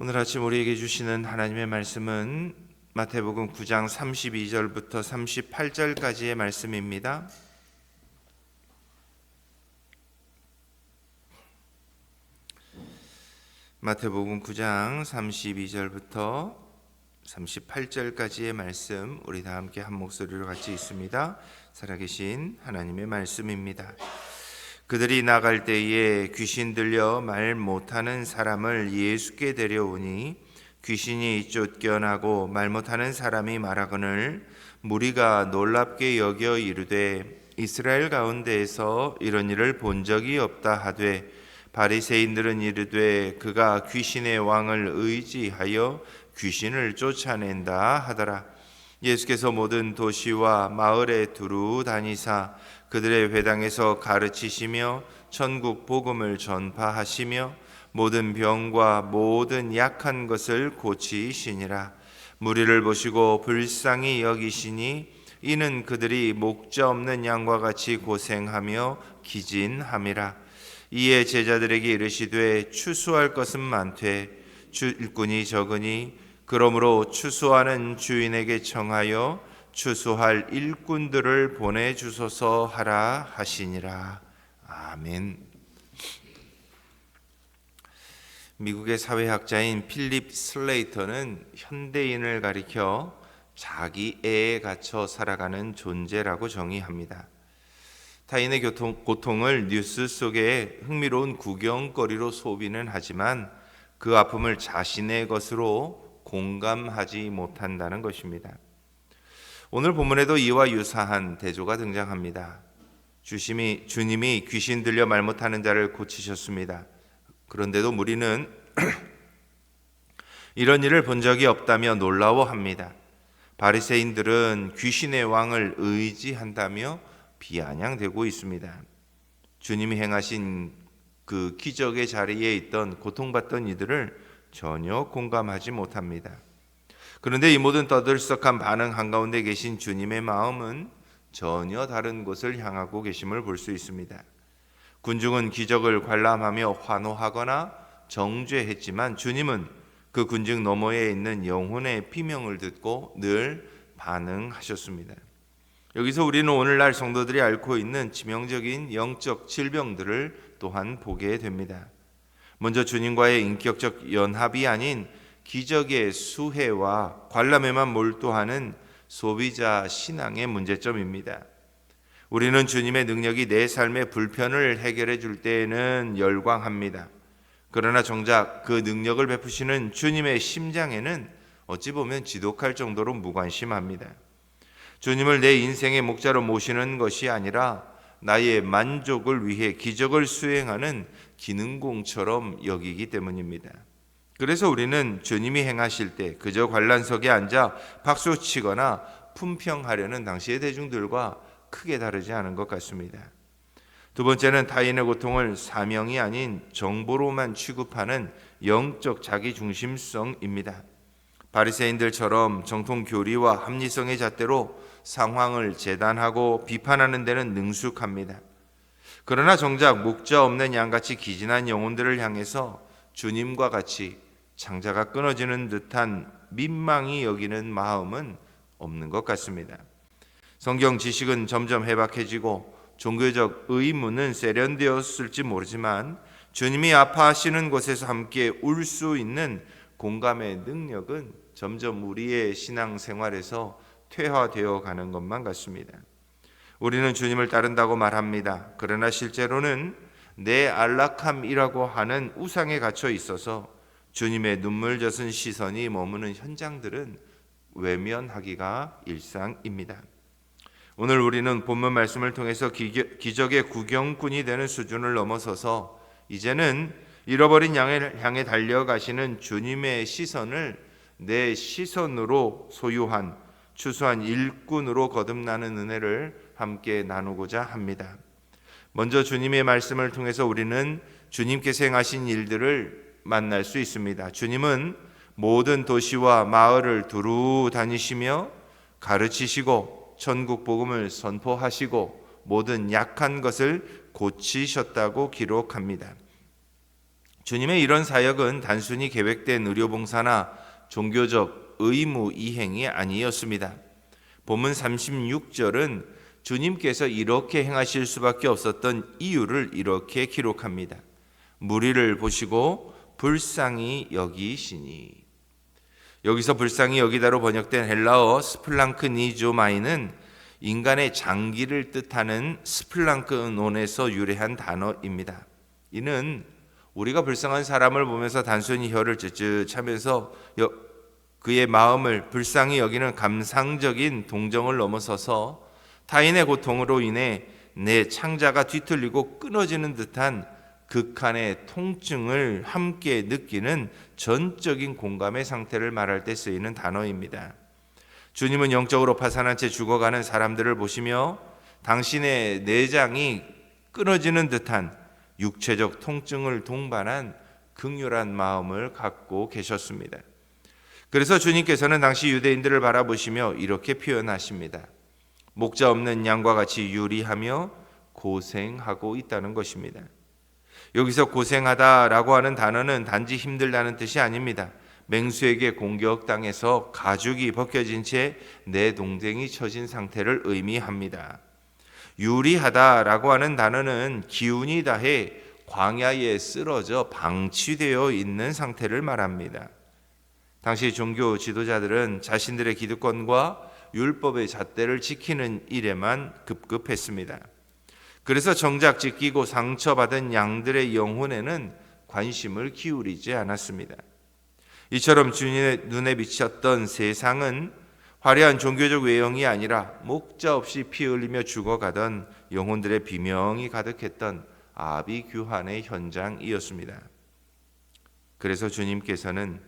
오늘 아침 우리에게 주시는 하나님의 말씀은 마태복음 9장 32절부터 38절까지의 말씀입니다. 마태복음 9장 32절부터 38절까지의 말씀, 우리 다 함께 한 목소리로 같이 읽습니다. 살아계신 하나님의 말씀입니다. 그들이 나갈 때에 귀신 들려 말 못하는 사람을 예수께 데려오니 귀신이 쫓겨나고 말 못하는 사람이 말하거늘 무리가 놀랍게 여겨 이르되 이스라엘 가운데에서 이런 일을 본 적이 없다 하되 바리새인들은 이르되 그가 귀신의 왕을 의지하여 귀신을 쫓아낸다 하더라. 예수께서 모든 도시와 마을에 두루 다니사 그들의 회당에서 가르치시며 천국 복음을 전파하시며 모든 병과 모든 약한 것을 고치시니라. 무리를 보시고 불쌍히 여기시니 이는 그들이 목자 없는 양과 같이 고생하며 기진함이라. 이에 제자들에게 이르시되 추수할 것은 많되 일꾼이 적으니 그러므로 추수하는 주인에게 청하여 추수할 일꾼들을 보내주소서 하라 하시니라. 아멘. 미국의 사회학자인 필립 슬레이터는 현대인을 가리켜 자기애에 갇혀 살아가는 존재라고 정의합니다. 타인의 고통을 뉴스 속에 흥미로운 구경거리로 소비는 하지만 그 아픔을 자신의 것으로 공감하지 못한다는 것입니다. 오늘 본문에도 이와 유사한 대조가 등장합니다. 주님이 귀신 들려 말 못하는 자를 고치셨습니다. 그런데도 무리는 이런 일을 본 적이 없다며 놀라워합니다. 바리새인들은 귀신의 왕을 의지한다며 비아냥대고 있습니다. 주님이 행하신 그 기적의 자리에 있던 고통받던 이들을 전혀 공감하지 못합니다. 그런데 이 모든 떠들썩한 반응 한가운데 계신 주님의 마음은 전혀 다른 곳을 향하고 계심을 볼 수 있습니다. 군중은 기적을 관람하며 환호하거나 정죄했지만 주님은 그 군중 너머에 있는 영혼의 비명을 듣고 늘 반응하셨습니다. 여기서 우리는 오늘날 성도들이 앓고 있는 치명적인 영적 질병들을 또한 보게 됩니다. 먼저 주님과의 인격적 연합이 아닌 기적의 수혜와 관람에만 몰두하는 소비자 신앙의 문제점입니다. 우리는 주님의 능력이 내 삶의 불편을 해결해 줄 때에는 열광합니다. 그러나 정작 그 능력을 베푸시는 주님의 심장에는 어찌 보면 지독할 정도로 무관심합니다. 주님을 내 인생의 목자로 모시는 것이 아니라 나의 만족을 위해 기적을 수행하는 기능공처럼 여기기 때문입니다. 그래서 우리는 주님이 행하실 때 그저 관람석에 앉아 박수치거나 품평하려는 당시의 대중들과 크게 다르지 않은 것 같습니다. 두 번째는 타인의 고통을 사명이 아닌 정보로만 취급하는 영적 자기중심성입니다. 바리새인들처럼 정통 교리와 합리성의 잣대로 상황을 재단하고 비판하는 데는 능숙합니다. 그러나 정작 목자 없는 양같이 기진한 영혼들을 향해서 주님과 같이 창자가 끊어지는 듯한 민망히 여기는 마음은 없는 것 같습니다. 성경 지식은 점점 해박해지고 종교적 의문은 세련되었을지 모르지만 주님이 아파하시는 곳에서 함께 울 수 있는 공감의 능력은 점점 우리의 신앙생활에서 퇴화되어 가는 것만 같습니다. 우리는 주님을 따른다고 말합니다. 그러나 실제로는 내 안락함이라고 하는 우상에 갇혀 있어서 주님의 눈물 젖은 시선이 머무는 현장들은 외면하기가 일상입니다. 오늘 우리는 본문 말씀을 통해서 기적의 구경꾼이 되는 수준을 넘어서서 이제는 잃어버린 양을 향해 달려가시는 주님의 시선을 내 시선으로 소유한 추수한 일꾼으로 거듭나는 은혜를 함께 나누고자 합니다. 먼저 주님의 말씀을 통해서 우리는 주님께서 행하신 일들을 만날 수 있습니다. 주님은 모든 도시와 마을을 두루 다니시며 가르치시고 천국 복음을 선포하시고 모든 약한 것을 고치셨다고 기록합니다. 주님의 이런 사역은 단순히 계획된 의료봉사나 종교적 의무 이행이 아니었습니다. 본문 36절은 주님께서 이렇게 행하실 수밖에 없었던 이유를 이렇게 기록합니다. 무리를 보시고 불쌍히 여기시니. 여기서 불쌍히 여기다로 번역된 헬라어 스플랑크니조마이는 인간의 장기를 뜻하는 스플랑크논에서 유래한 단어입니다. 이는 우리가 불쌍한 사람을 보면서 단순히 혀를 쯧쯧하면서 그의 마음을 불쌍히 여기는 감상적인 동정을 넘어서서 타인의 고통으로 인해 내 창자가 뒤틀리고 끊어지는 듯한 극한의 통증을 함께 느끼는 전적인 공감의 상태를 말할 때 쓰이는 단어입니다. 주님은 영적으로 파산한 채 죽어가는 사람들을 보시며 당신의 내장이 끊어지는 듯한 육체적 통증을 동반한 긍휼한 마음을 갖고 계셨습니다. 그래서 주님께서는 당시 유대인들을 바라보시며 이렇게 표현하십니다. 목자 없는 양과 같이 유리하며 고생하고 있다는 것입니다. 여기서 고생하다라고 하는 단어는 단지 힘들다는 뜻이 아닙니다. 맹수에게 공격당해서 가죽이 벗겨진 채 내동댕이 쳐진 상태를 의미합니다. 유리하다라고 하는 단어는 기운이 다해 광야에 쓰러져 방치되어 있는 상태를 말합니다. 당시 종교 지도자들은 자신들의 기득권과 율법의 잣대를 지키는 일에만 급급했습니다. 그래서 정작 찢기고 상처받은 양들의 영혼에는 관심을 기울이지 않았습니다. 이처럼 주님의 눈에 비쳤던 세상은 화려한 종교적 외형이 아니라 목자 없이 피 흘리며 죽어가던 영혼들의 비명이 가득했던 아비규환의 현장이었습니다. 그래서 주님께서는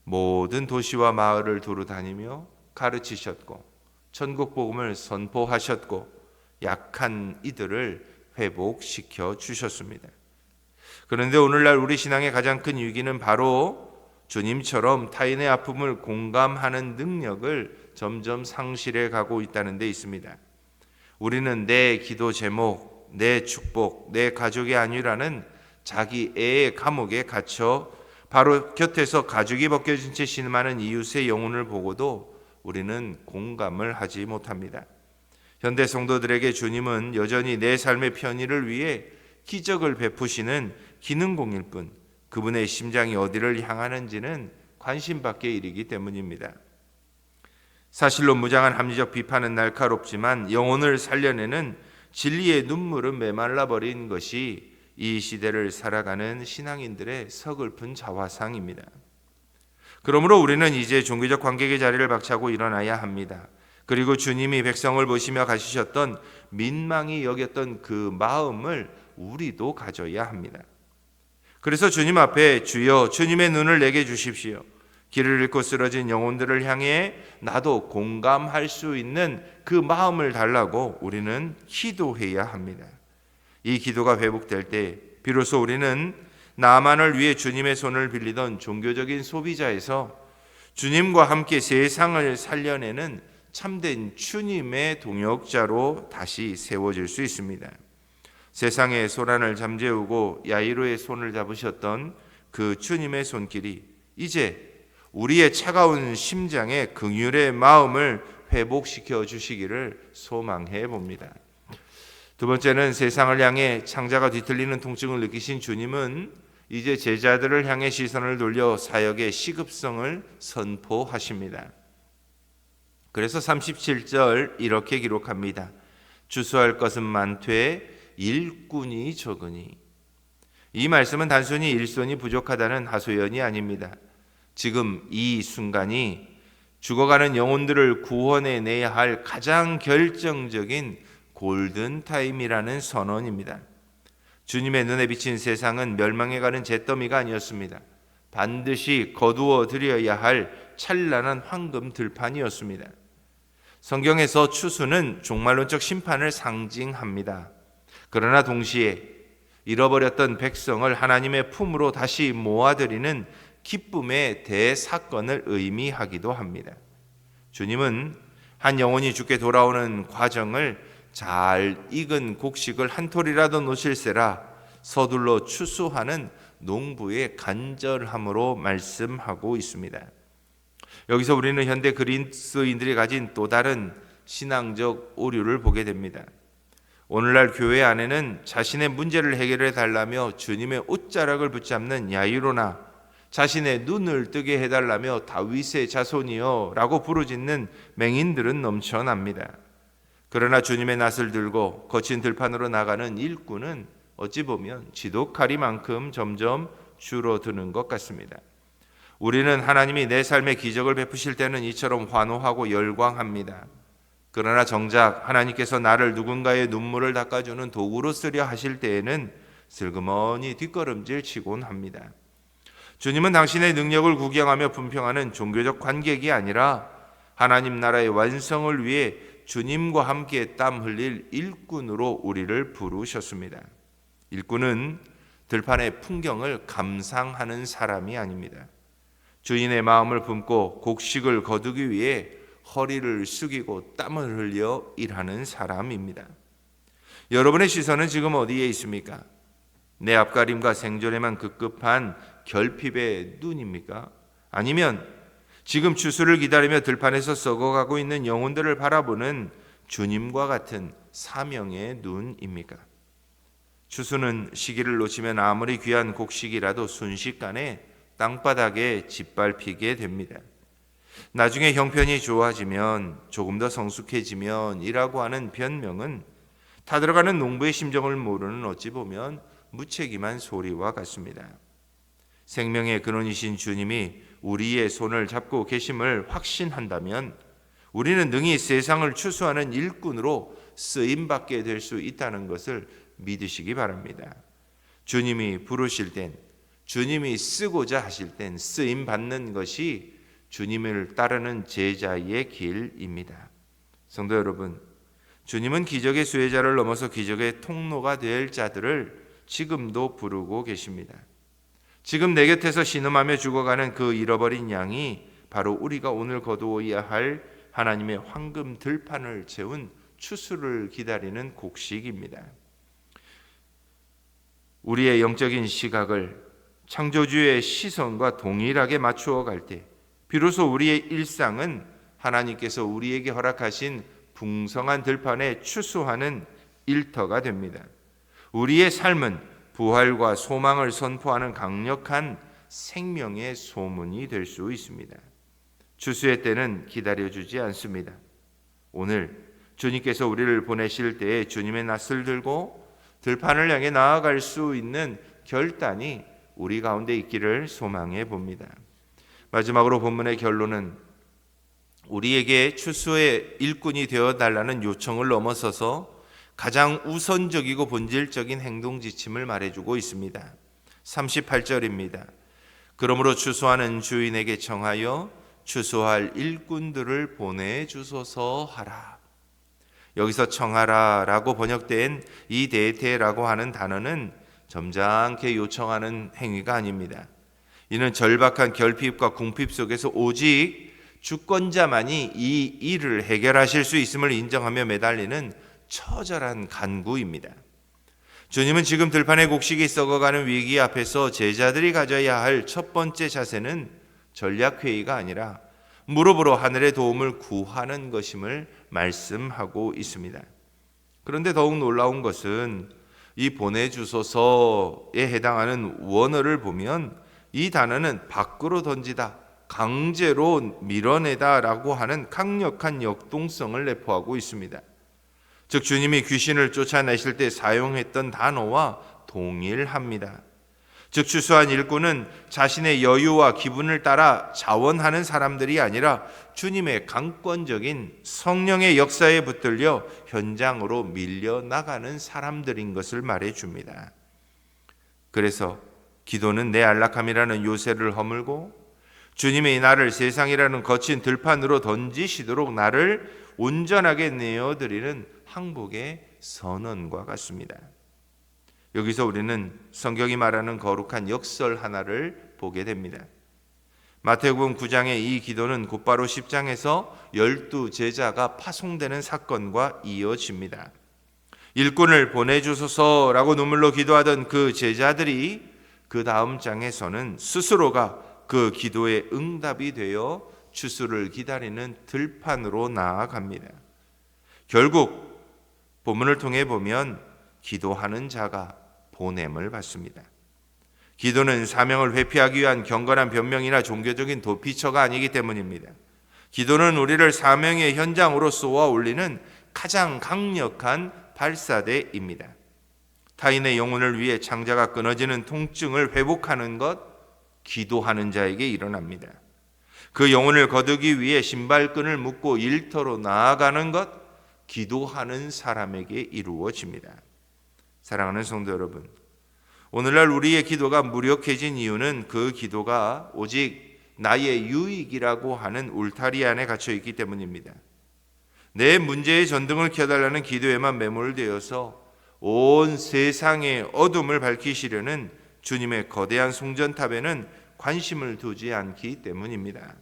모든 도시와 마을을 두루 다니며 가르치셨고 천국 복음을 선포하셨고 약한 이들을 회복시켜 주셨습니다. 그런데 오늘날 우리 신앙의 가장 큰 위기는 바로 주님처럼 타인의 아픔을 공감하는 능력을 점점 상실해 가고 있다는 데 있습니다. 우리는 내 기도 제목, 내 축복, 내 가족의 안위라는 자기 애의 감옥에 갇혀 바로 곁에서 가죽이 벗겨진 채 신음하는 이웃의 영혼을 보고도 우리는 공감을 하지 못합니다. 현대 성도들에게 주님은 여전히 내 삶의 편의를 위해 기적을 베푸시는 기능공일 뿐 그분의 심장이 어디를 향하는지는 관심 밖의 일이기 때문입니다. 사실로 무장한 합리적 비판은 날카롭지만 영혼을 살려내는 진리의 눈물은 메말라버린 것이 이 시대를 살아가는 신앙인들의 서글픈 자화상입니다. 그러므로 우리는 이제 종교적 관객의 자리를 박차고 일어나야 합니다. 그리고 주님이 백성을 보시며 가지셨던 민망히 여겼던 그 마음을 우리도 가져야 합니다. 그래서 주님 앞에 주여 주님의 눈을 내게 주십시오. 길을 잃고 쓰러진 영혼들을 향해 나도 공감할 수 있는 그 마음을 달라고 우리는 기도해야 합니다. 이 기도가 회복될 때 비로소 우리는 나만을 위해 주님의 손을 빌리던 종교적인 소비자에서 주님과 함께 세상을 살려내는 참된 주님의 동역자로 다시 세워질 수 있습니다. 세상의 소란을 잠재우고 야이로의 손을 잡으셨던 그 주님의 손길이 이제 우리의 차가운 심장에 긍휼의 마음을 회복시켜 주시기를 소망해 봅니다. 두 번째는 세상을 향해 창자가 뒤틀리는 통증을 느끼신 주님은 이제 제자들을 향해 시선을 돌려 사역의 시급성을 선포하십니다. 그래서 37절 이렇게 기록합니다. 주수할 것은 많되 일꾼이 적으니. 이 말씀은 단순히 일손이 부족하다는 하소연이 아닙니다. 지금 이 순간이 죽어가는 영혼들을 구원해내야 할 가장 결정적인 골든타임이라는 선언입니다. 주님의 눈에 비친 세상은 멸망해가는 잿더미가 아니었습니다. 반드시 거두어 드려야 할 찬란한 황금 들판이었습니다. 성경에서 추수는 종말론적 심판을 상징합니다. 그러나 동시에 잃어버렸던 백성을 하나님의 품으로 다시 모아들이는 기쁨의 대사건을 의미하기도 합니다. 주님은 한 영혼이 주께 돌아오는 과정을 잘 익은 곡식을 한 톨이라도 놓칠세라 서둘러 추수하는 농부의 간절함으로 말씀하고 있습니다. 여기서 우리는 현대 그리스도인들이 가진 또 다른 신앙적 오류를 보게 됩니다. 오늘날 교회 안에는 자신의 문제를 해결해 달라며 주님의 옷자락을 붙잡는 야이로나 자신의 눈을 뜨게 해달라며 다윗의 자손이여 라고 부르짖는 맹인들은 넘쳐납니다. 그러나 주님의 낫을 들고 거친 들판으로 나가는 일꾼은 어찌 보면 지독하리만큼 점점 줄어드는 것 같습니다. 우리는 하나님이 내 삶에 기적을 베푸실 때는 이처럼 환호하고 열광합니다. 그러나 정작 하나님께서 나를 누군가의 눈물을 닦아주는 도구로 쓰려 하실 때에는 슬그머니 뒷걸음질 치곤 합니다. 주님은 당신의 능력을 구경하며 품평하는 종교적 관객이 아니라 하나님 나라의 완성을 위해 주님과 함께 땀 흘릴 일꾼으로 우리를 부르셨습니다. 일꾼은 들판의 풍경을 감상하는 사람이 아닙니다. 주인의 마음을 품고 곡식을 거두기 위해 허리를 숙이고 땀을 흘려 일하는 사람입니다. 여러분의 시선은 지금 어디에 있습니까? 내 앞가림과 생존에만 급급한 결핍의 눈입니까? 아니면 지금 추수를 기다리며 들판에서 썩어가고 있는 영혼들을 바라보는 주님과 같은 사명의 눈입니까? 추수는 시기를 놓치면 아무리 귀한 곡식이라도 순식간에 땅바닥에 짓밟히게 됩니다. 나중에 형편이 좋아지면, 조금 더 성숙해지면 이라고 하는 변명은 타들어가는 농부의 심정을 모르는 어찌 보면 무책임한 소리와 같습니다. 생명의 근원이신 주님이 우리의 손을 잡고 계심을 확신한다면 우리는 능히 세상을 추수하는 일꾼으로 쓰임받게 될 수 있다는 것을 믿으시기 바랍니다. 주님이 부르실 땐, 주님이 쓰고자 하실 땐 쓰임받는 것이 주님을 따르는 제자의 길입니다. 성도 여러분, 주님은 기적의 수혜자를 넘어서 기적의 통로가 될 자들을 지금도 부르고 계십니다. 지금 내 곁에서 신음하며 죽어가는 그 잃어버린 양이 바로 우리가 오늘 거두어야 할 하나님의 황금 들판을 채운 추수를 기다리는 곡식입니다. 우리의 영적인 시각을 창조주의 시선과 동일하게 맞추어 갈 때 비로소 우리의 일상은 하나님께서 우리에게 허락하신 풍성한 들판에 추수하는 일터가 됩니다. 우리의 삶은 부활과 소망을 선포하는 강력한 생명의 소문이 될 수 있습니다. 추수의 때는 기다려주지 않습니다. 오늘 주님께서 우리를 보내실 때에 주님의 낫을 들고 들판을 향해 나아갈 수 있는 결단이 우리 가운데 있기를 소망해 봅니다. 마지막으로 본문의 결론은 우리에게 추수의 일꾼이 되어달라는 요청을 넘어서서 가장 우선적이고 본질적인 행동 지침을 말해주고 있습니다. 38절입니다. 그러므로 추수하는 주인에게 청하여 추수할 일꾼들을 보내주소서 하라. 여기서 청하라 라고 번역된 이 데테라고 하는 단어는 점잖게 요청하는 행위가 아닙니다. 이는 절박한 결핍과 궁핍 속에서 오직 주권자만이 이 일을 해결하실 수 있음을 인정하며 매달리는 처절한 간구입니다. 주님은 지금 들판의 곡식이 썩어가는 위기 앞에서 제자들이 가져야 할 첫 번째 자세는 전략회의가 아니라 무릎으로 하늘의 도움을 구하는 것임을 말씀하고 있습니다. 그런데 더욱 놀라운 것은 이 보내주소서에 해당하는 원어를 보면 이 단어는 밖으로 던지다, 강제로 밀어내다 라고 하는 강력한 역동성을 내포하고 있습니다. 즉 주님이 귀신을 쫓아내실 때 사용했던 단어와 동일합니다. 즉 추수한 일꾼은 자신의 여유와 기분을 따라 자원하는 사람들이 아니라 주님의 강권적인 성령의 역사에 붙들려 현장으로 밀려나가는 사람들인 것을 말해줍니다. 그래서 기도는 내 안락함이라는 요새를 허물고 주님이 나를 세상이라는 거친 들판으로 던지시도록 나를 온전하게 내어드리는 항복의 선언과 같습니다. 여기서 우리는 성경이 말하는 거룩한 역설 하나를 보게 됩니다. 마태복음 9장의 이 기도는 곧바로 10장에서 12 제자가 파송되는 사건과 이어집니다. 일꾼을 보내주소서라고 눈물로 기도하던 그 제자들이 그 다음 장에서는 스스로가 그 기도의 응답이 되어 추수를 기다리는 들판으로 나아갑니다. 결국 본문을 통해 보면 기도하는 자가 보냄을 받습니다. 기도는 사명을 회피하기 위한 경건한 변명이나 종교적인 도피처가 아니기 때문입니다. 기도는 우리를 사명의 현장으로 쏘아 올리는 가장 강력한 발사대입니다. 타인의 영혼을 위해 창자가 끊어지는 통증을 회복하는 것, 기도하는 자에게 일어납니다. 그 영혼을 거두기 위해 신발끈을 묶고 일터로 나아가는 것, 기도하는 사람에게 이루어집니다. 사랑하는 성도 여러분, 오늘날 우리의 기도가 무력해진 이유는 그 기도가 오직 나의 유익이라고 하는 울타리 안에 갇혀 있기 때문입니다. 내 문제의 전등을 켜달라는 기도에만 매몰되어서 온 세상의 어둠을 밝히시려는 주님의 거대한 송전탑에는 관심을 두지 않기 때문입니다.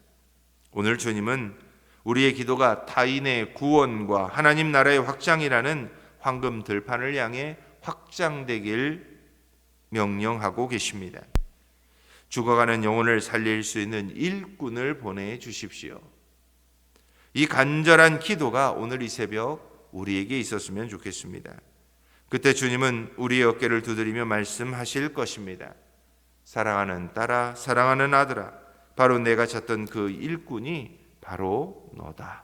오늘 주님은 우리의 기도가 타인의 구원과 하나님 나라의 확장이라는 황금 들판을 향해 확장되길 명령하고 계십니다. 죽어가는 영혼을 살릴 수 있는 일꾼을 보내주십시오. 이 간절한 기도가 오늘 이 새벽 우리에게 있었으면 좋겠습니다. 그때 주님은 우리의 어깨를 두드리며 말씀하실 것입니다. 사랑하는 딸아, 사랑하는 아들아, 바로 내가 찾던 그 일꾼이 바로 너다.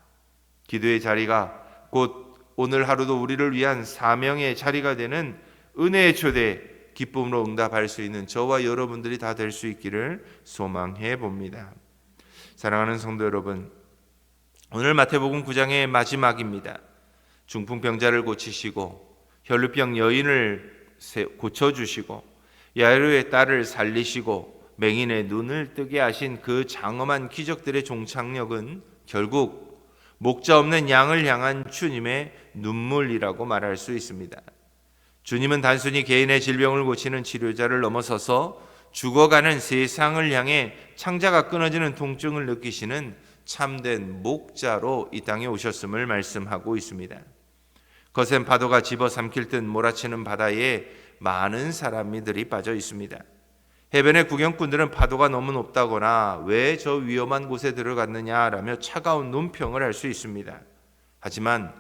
기도의 자리가 곧 오늘 하루도 우리를 위한 사명의 자리가 되는 은혜의 초대, 기쁨으로 응답할 수 있는 저와 여러분들이 다 될 수 있기를 소망해 봅니다. 사랑하는 성도 여러분, 오늘 마태복음 9장의 마지막입니다. 중풍병자를 고치시고 혈루병 여인을 고쳐주시고 야이로의 딸을 살리시고 맹인의 눈을 뜨게 하신 그 장엄한 기적들의 종착역은 결국 목자 없는 양을 향한 주님의 눈물이라고 말할 수 있습니다. 주님은 단순히 개인의 질병을 고치는 치료자를 넘어서서 죽어가는 세상을 향해 창자가 끊어지는 통증을 느끼시는 참된 목자로 이 땅에 오셨음을 말씀하고 있습니다. 거센 파도가 집어삼킬 듯 몰아치는 바다에 많은 사람들이 빠져 있습니다. 해변의 구경꾼들은 파도가 너무 높다거나 왜 저 위험한 곳에 들어갔느냐라며 차가운 논평을 할 수 있습니다. 하지만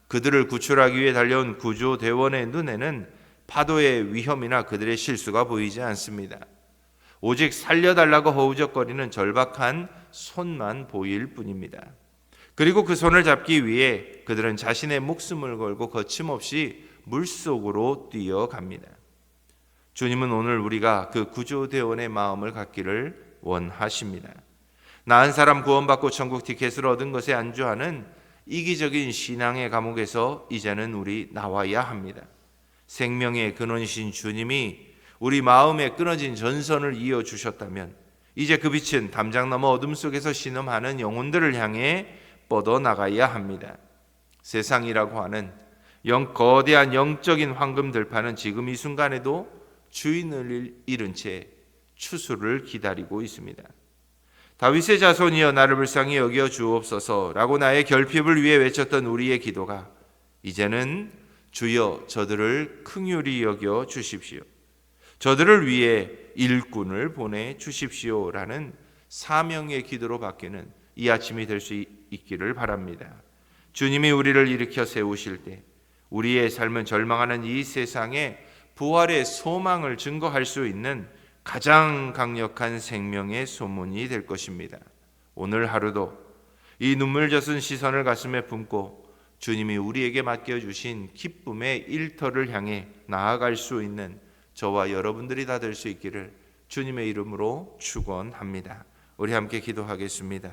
그들을 구출하기 위해 달려온 구조대원의 눈에는 파도의 위험이나 그들의 실수가 보이지 않습니다. 오직 살려달라고 허우적거리는 절박한 손만 보일 뿐입니다. 그리고 그 손을 잡기 위해 그들은 자신의 목숨을 걸고 거침없이 물속으로 뛰어갑니다. 주님은 오늘 우리가 그 구조대원의 마음을 갖기를 원하십니다. 나은 사람 구원받고 천국 티켓을 얻은 것에 안주하는 이기적인 신앙의 감옥에서 이제는 우리 나와야 합니다. 생명의 근원이신 주님이 우리 마음에 끊어진 전선을 이어주셨다면 이제 그 빛은 담장 너머 어둠 속에서 신음하는 영혼들을 향해 뻗어나가야 합니다. 세상이라고 하는 거대한 영적인 황금 들판은 지금 이 순간에도 주인을 잃은 채 추수를 기다리고 있습니다. 다윗의 자손이여 나를 불쌍히 여겨 주옵소서라고 나의 결핍을 위해 외쳤던 우리의 기도가 이제는 주여 저들을 긍휼히 여겨 주십시오. 저들을 위해 일꾼을 보내 주십시오라는 사명의 기도로 바뀌는 이 아침이 될 수 있기를 바랍니다. 주님이 우리를 일으켜 세우실 때 우리의 삶은 절망하는 이 세상에 부활의 소망을 증거할 수 있는 가장 강력한 생명의 소문이 될 것입니다. 오늘 하루도 이 눈물 젖은 시선을 가슴에 품고 주님이 우리에게 맡겨주신 기쁨의 일터를 향해 나아갈 수 있는 저와 여러분들이 다 될 수 있기를 주님의 이름으로 축원합니다. 우리 함께 기도하겠습니다.